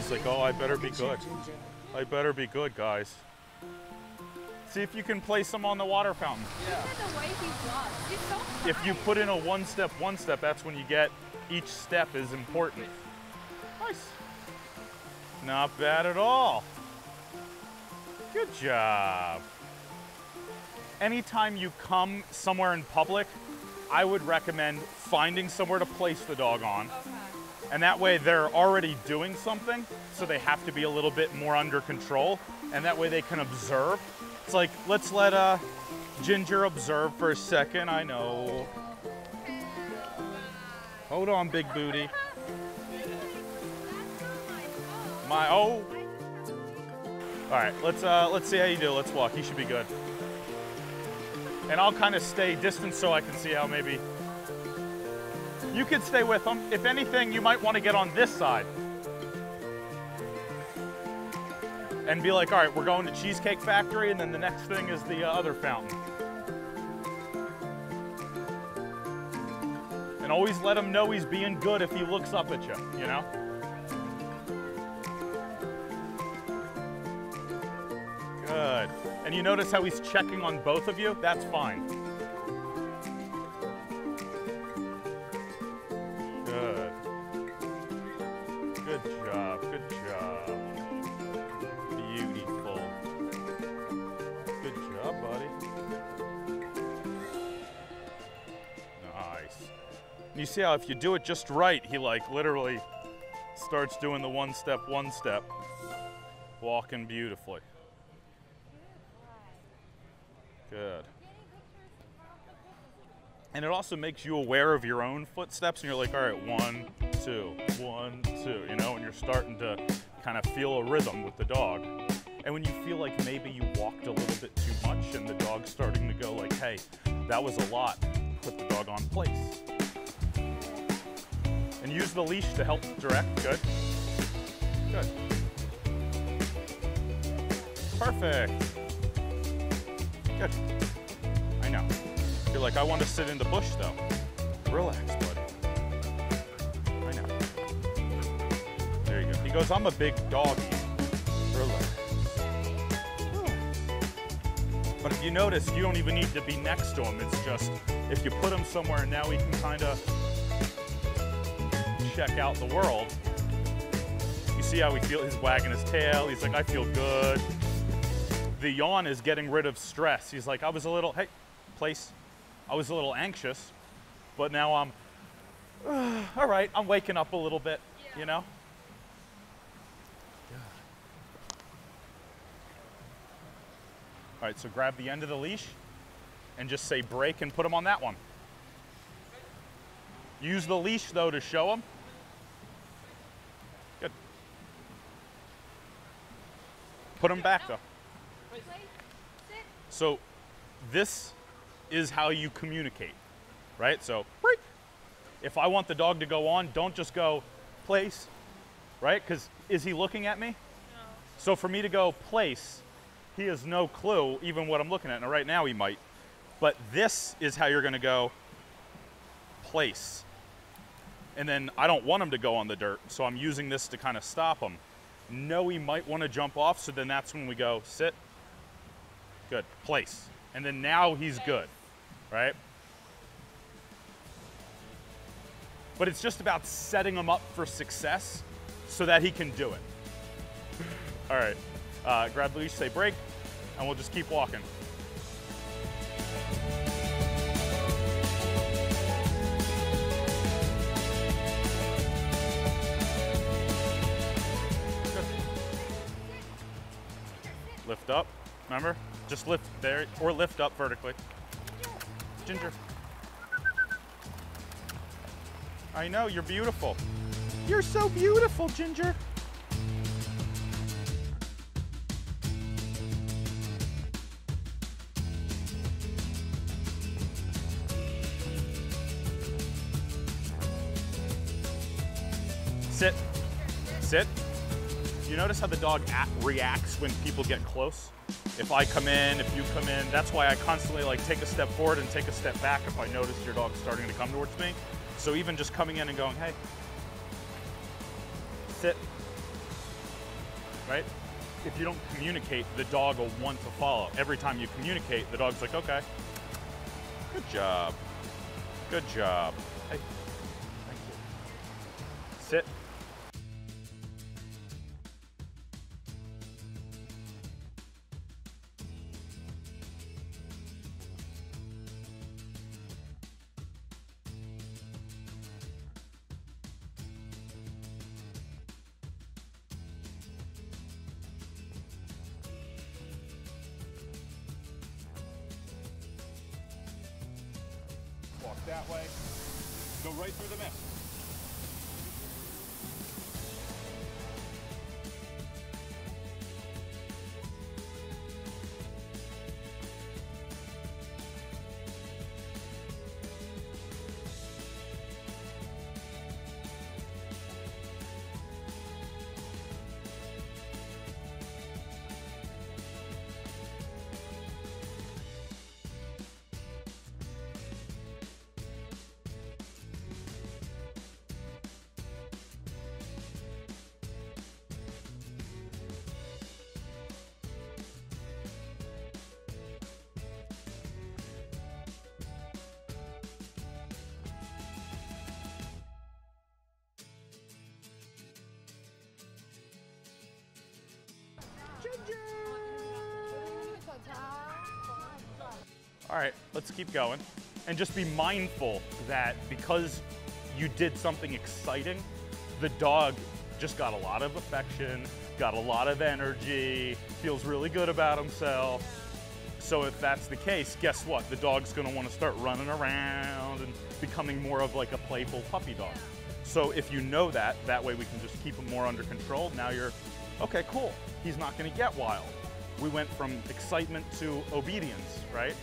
He's like, oh, I better be good. I better be good, guys. See if you can place him on the water fountain. Yeah. Look at the way he walks. He's so high. If you put in a one step, that's when you get each step is important. Nice. Not bad at all. Good job. Anytime you come somewhere in public, I would recommend finding somewhere to place the dog on. Okay. And that way they're already doing something, so they have to be a little bit more under control, and that way they can observe. It's like, let's let Ginger observe for a second. I know. Hold on, big booty. Oh. All right, let's see how you do. Let's walk. You should be good. And I'll kind of stay distant so I can see how maybe. You could stay with them. If anything, you might want to get on this side. And be like, all right, we're going to Cheesecake Factory, and then the next thing is the other fountain. And always let him know he's being good if he looks up at you, you know? Good. And you notice how he's checking on both of you? That's fine. Good. Good job, good job. Beautiful. Good job, buddy. Nice. And you see how if you do it just right, he like literally starts doing the one step, walking beautifully. Good. And it also makes you aware of your own footsteps, and you're like, all right, 1, 2, 1, 2, you know, and you're starting to kind of feel a rhythm with the dog. And when you feel like maybe you walked a little bit too much and the dog's starting to go like, hey, that was a lot, put the dog on place. And use the leash to help direct. Good. Good. Perfect. Good. I know. You're like, I want to sit in the bush though. Relax, buddy. I know. There you go. He goes, I'm a big doggy. Relax. But if you notice, you don't even need to be next to him. It's just, if you put him somewhere and now he can kind of check out the world. You see how he's wagging his tail. He's like, I feel good. The yawn is getting rid of stress. He's like, I was a little, hey, place. I was a little anxious, but now I'm, all right, I'm waking up a little bit, you know? Yeah. All right, so grab the end of the leash and just say break and put him on that one. Use the leash though to show him. Good. Put him back though. So this is how you communicate, right? So break. If I want the dog to go on, don't just go place, right? Because is he looking at me? No. So for me to go place, he has no clue even what I'm looking at. Now right now he might, but this is how you're gonna go place. And then I don't want him to go on the dirt, so I'm using this to kind of stop him. No, he might want to jump off, so then that's when we go sit. Good, place. And then now he's good, right? But it's just about setting him up for success so that he can do it. All right, grab the leash, say break, and we'll just keep walking. Good. Lift up, remember? Just lift there, or lift up vertically. Ginger. I know, you're beautiful. You're so beautiful, Ginger. Sit. Sit. You notice how the dog reacts when people get close? If I come in, if you come in, that's why I constantly like take a step forward and take a step back if I notice your dog's starting to come towards me. So even just coming in and going, hey, sit, right? If you don't communicate, the dog will want to follow. Every time you communicate, the dog's like, okay, good job, good job. Hey, thank you. Sit. Walk that way. Go right through the mist. All right, let's keep going. And just be mindful that because you did something exciting, the dog just got a lot of affection, got a lot of energy, feels really good about himself. So if that's the case, guess what? The dog's gonna wanna start running around and becoming more of like a playful puppy dog. So if you know that, that way we can just keep him more under control. Now you're, okay, cool. He's not gonna get wild. We went from excitement to obedience, right?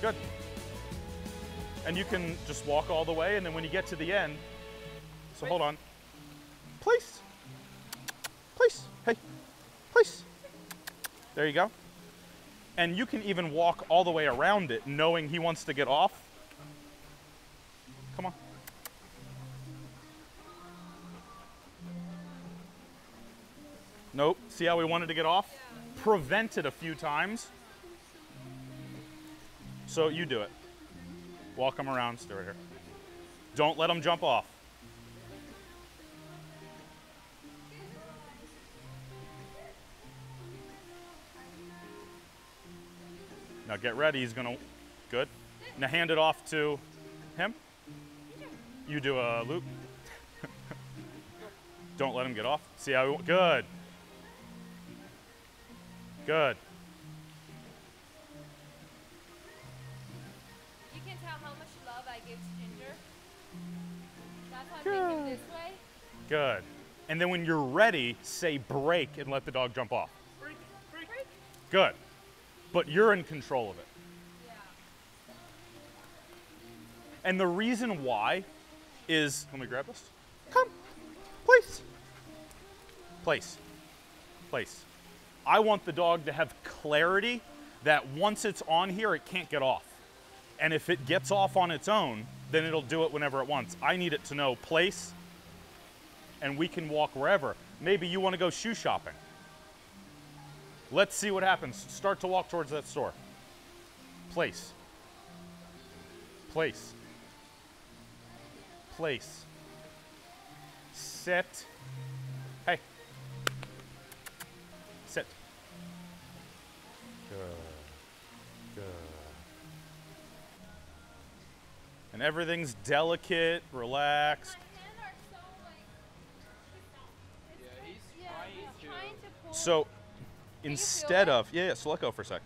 Good. And you can just walk all the way, and then when you get to the end, so hold on. Please. Please. Hey. Please. There you go. And you can even walk all the way around it, knowing he wants to get off. Come on. Nope. See how we wanted to get off? Yeah. Prevent it a few times. So you do it. Walk him around, stay right here. Don't let him jump off. Now get ready, he's gonna, good. Now hand it off to him. You do a loop. Don't let him get off. See how, good. Good. You can tell how much love I give to Ginger. That's why I make him this way. Good. And then when you're ready, say break and let the dog jump off. Break. Good. But you're in control of it. Yeah. And the reason why is, let me grab this. Come, place. Place. Place. I want the dog to have clarity that once it's on here, it can't get off. And if it gets off on its own, then it'll do it whenever it wants. I need it to know place, and we can walk wherever. Maybe you want to go shoe shopping. Let's see what happens. Start to walk towards that store. Place. Place. Place. Sit. Hey. Sit. Good. Good. And everything's delicate, relaxed. My hands are so like. Yeah, he's trying to pull. So instead of, so let go for a sec.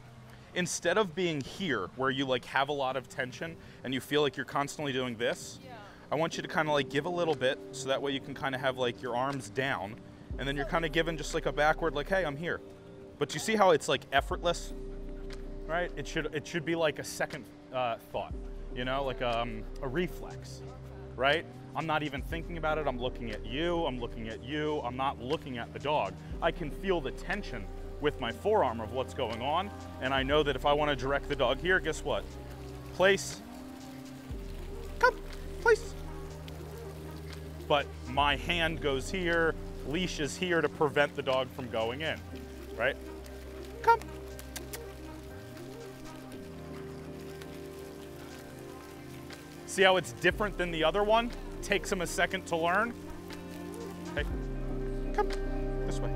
Instead of being here where you like have a lot of tension and you feel like you're constantly doing this, I want you to kind of like give a little bit so that way you can kind of have like your arms down and then you're kind of giving just like a backward like, hey, I'm here. But you see how it's like effortless, right? It should be like a second thought, you know, like a reflex, right? I'm not even thinking about it. I'm looking at you. I'm looking at you. I'm not looking at the dog. I can feel the tension with my forearm of what's going on. And I know that if I want to direct the dog here, guess what? Place. Come, place. But my hand goes here, Leash is here to prevent the dog from going in, right? Come. See how it's different than the other one? Takes him a second to learn. Hey, come this way.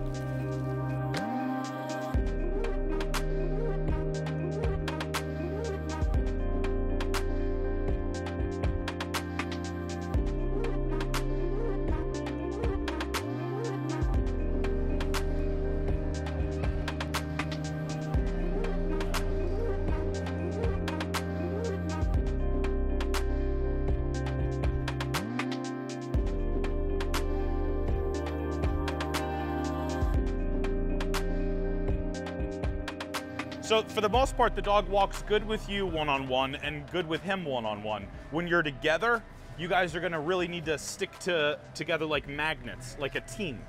So for the most part, the dog walks good with you one-on-one and good with him one-on-one. When you're together, you guys are gonna really need to stick together like magnets, like a team.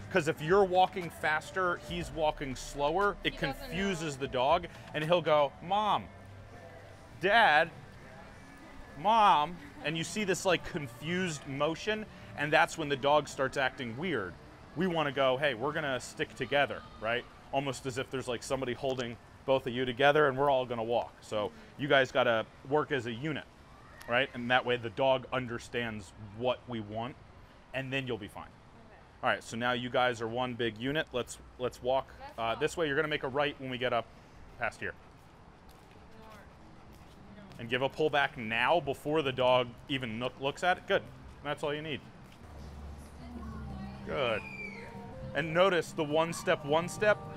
Because if you're walking faster, he's walking slower, it confuses the dog and he'll go, Mom, Dad, Mom, and you see this like confused motion, and that's when the dog starts acting weird. We wanna go, hey, we're gonna stick together, right? Almost as if there's like somebody holding both of you together and we're all gonna walk. So you guys gotta work as a unit, right? And that way the dog understands what we want, and then you'll be fine. Okay. All right, so now you guys are one big unit. Let's walk this way. You're gonna make a right when we get up past here. And give a pull back now before the dog even looks at it. Good, that's all you need. Good. And notice the one step,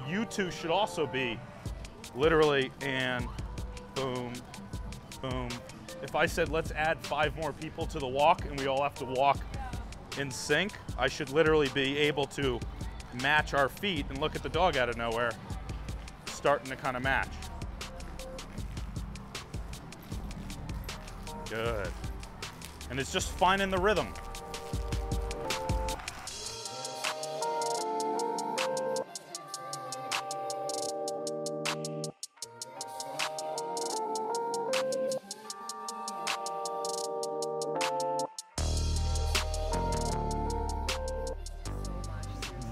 you two should also be literally, and boom, boom. If I said, let's add 5 more people to the walk and we all have to walk in sync, I should literally be able to match our feet, and look at the dog out of nowhere, starting to kind of match. Good. And it's just finding the rhythm.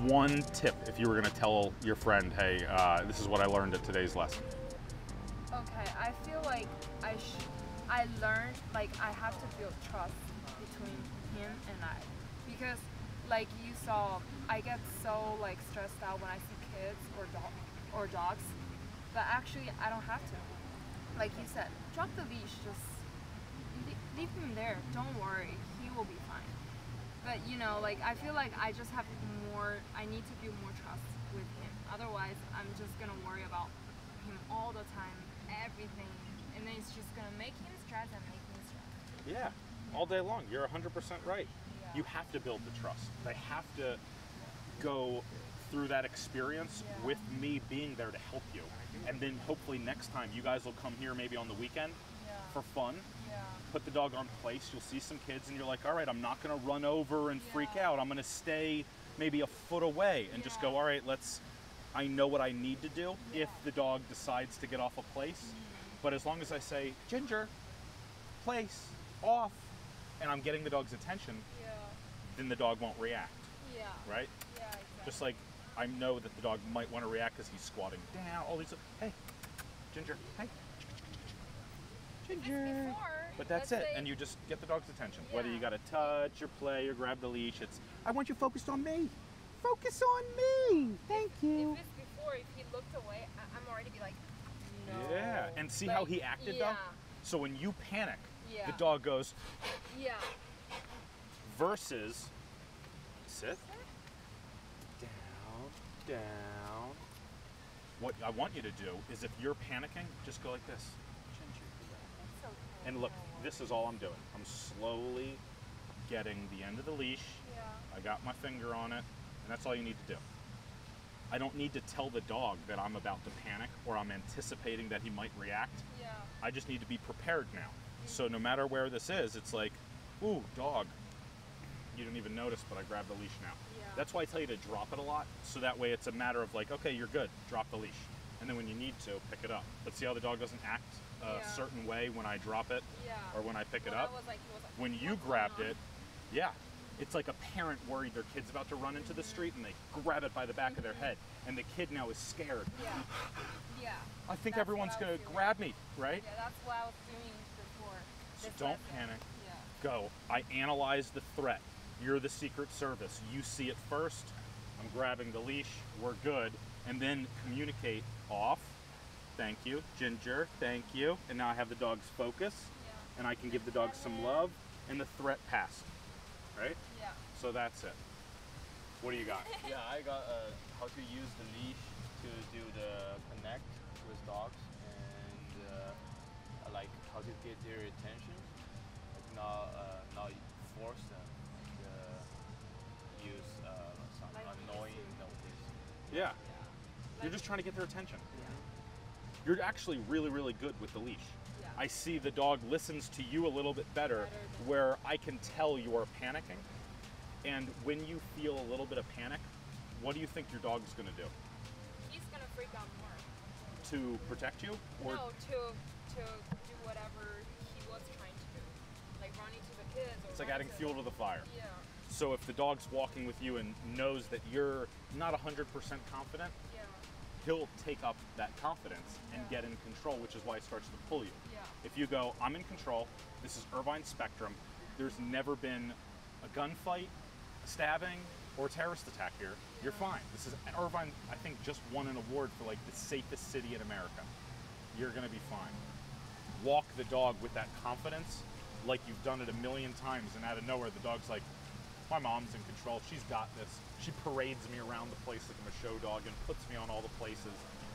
One tip if you were going to tell your friend, hey, this is what I learned at today's lesson. Okay, I feel like I learned, like, I have to build trust between him and I, because like you saw, I get so like stressed out when I see kids or dogs, but actually I don't have to. Like you said, drop the leash, just leave him there, don't worry, he will be fine. But you know, like, I feel like I just have I need to build more trust with him. Otherwise, I'm just gonna worry about him all the time, everything, and then it's just gonna make him stress and make me stress. Yeah, all day long. You're 100% right. Yeah. You have to build the trust. They have to go through that experience with me being there to help you. And then hopefully next time you guys will come here maybe on the weekend for fun. Put the dog on place, you'll see some kids and you're like, all right, I'm not gonna run over and freak out. I'm gonna stay maybe a foot away and just go, all right, I know what I need to do if the dog decides to get off a place. But as long as I say, Ginger, place, off, and I'm getting the dog's attention, then the dog won't react, right? Yeah, exactly. Just like I know that the dog might want to react because he's squatting down, all these, hey, Ginger, hey. Ginger. But that's it, and you just get the dog's attention. Whether you got to touch or play or grab the leash, it's, I want you focused on me. Focus on me. Thank you. If it's before, if he looked away, I'm already be like, no. Yeah, and see how he acted though? So when you panic, the dog goes, versus, sit, down, down. What I want you to do is if you're panicking, just go like this. And look, this is all I'm doing. I'm slowly getting the end of the leash. I got my finger on it, and that's all you need to do. I don't need to tell the dog that I'm about to panic or I'm anticipating that he might react. I just need to be prepared now. So no matter where this is, it's like, ooh, dog. You don't even notice, but I grabbed the leash now. That's why I tell you to drop it a lot, so that way it's a matter of like, okay, you're good, drop the leash. And then when you need to, pick it up. But see how the dog doesn't act a certain way when I drop it or when I pick it up? When you grabbed it, It's like a parent worried their kid's about to run into the street and they grab it by the back of their head, and the kid now is scared. Yeah. Yeah. I think That's everyone's what I was gonna doing. grab me, right? Yeah, that's what I was doing before. So this don't lesson. panic. Yeah. Go. I analyze the threat. You're the Secret Service. You see it first. I'm grabbing the leash. We're good. And then communicate off. Thank you. Ginger, thank you. And now I have the dog's focus, Yeah. and I can give the dog some love, and the threat passed. Right? Yeah. So that's it. What do you got? Yeah, I got how to use the leash to do the connect with dogs, and I like how to get their attention, like not force them to use some Like annoying hissing. noise. Yeah. Yeah. You're just trying to get their attention. Yeah. You're actually really, really good with the leash. Yeah. I see the dog listens to you a little bit better, Better than- where I can tell you are panicking. And when you feel a little bit of panic, what do you think your dog is going to do? He's gonna freak out more. To protect you? Or No, to do whatever he was trying to do, like running to the kids. Or it's like run adding to- fuel to the fire. Yeah. So if the dog's walking with you and knows that you're not 100% confident, Yeah. he'll take up that confidence and Yeah. get in control, which is why he starts to pull you. Yeah. If you go, I'm in control, this is Irvine Spectrum, there's never been a gunfight, a stabbing, or a terrorist attack here, you're fine. This is Irvine, I think, just won an award for like the safest city in America. You're gonna be fine. Walk the dog with that confidence, like you've done it a million times, and out of nowhere the dog's like, my mom's in control, she's got this. She parades me around the place like I'm a show dog and puts me on all the places,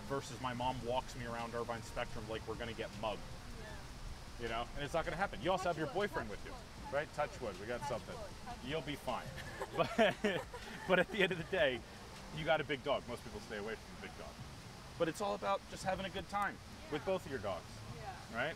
versus my mom walks me around Irvine Spectrum like we're gonna get mugged. Yeah. You know, and it's not going to happen. You also have your Touch wood, boyfriend touch with you, wood, right? Touch wood. We got Touch something. wood, touch You'll be fine. But at the end of the day, you got a big dog. Most people stay away from the big dog. But it's all about just having a good time with both of your dogs, Yeah. right?